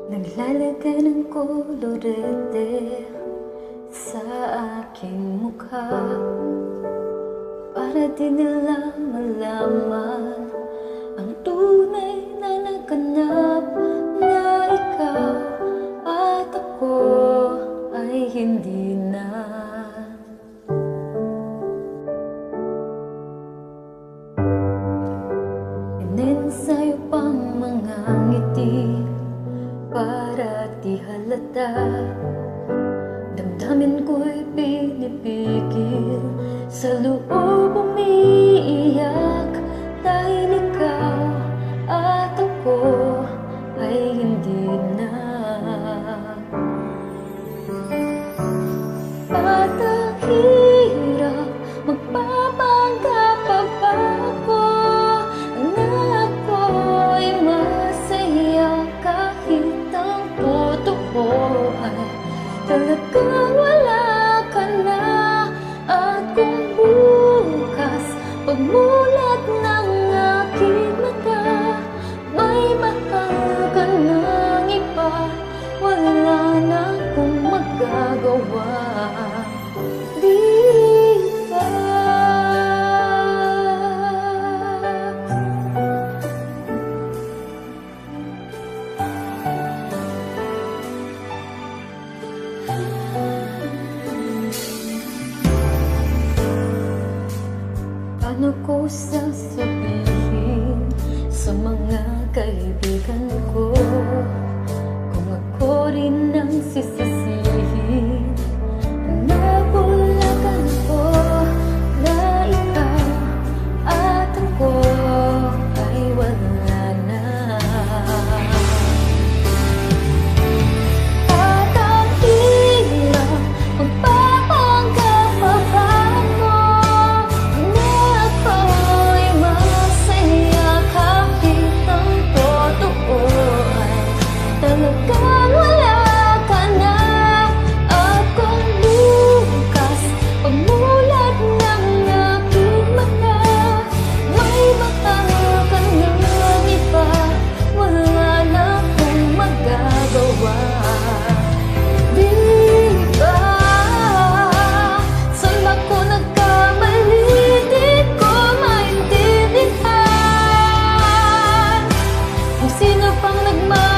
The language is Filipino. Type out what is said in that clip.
Naglalagay ng kolorete sa aking mukha para di nila malaman ang tunay na naganap, na ikaw at ako ay hindi na. Inensayo pang mga ngiti para di halata. Damdamin ko'y pinipigil, sa loob umiiyak, dahil ikaw at ako ay hindi na. At ang hirap magpapanggap pa ba ako na ako'y masaya, kahit ang totoo ay talagang wala ka na. At kung bukas pagmulat ng aking mata may mahal ka ng iba, wala na akong magagawa, di ba? Paano ko sasabihin sa mga kaibigan ko kung ako rin ang sisisihin? Nabulagan ko na ikaw at ako ay wala na. At ang hirap magpapanggap pa ba ako na ako'y masaya, kahit ang totoo ay talagang wala ka na. At kung bukas pagmulat ng aking mata may mahal ka ng iba, wala na akong magagawa, di ba? Saan ba ko nagkamali? Di ko maintindihan kung sino pang nagmamahal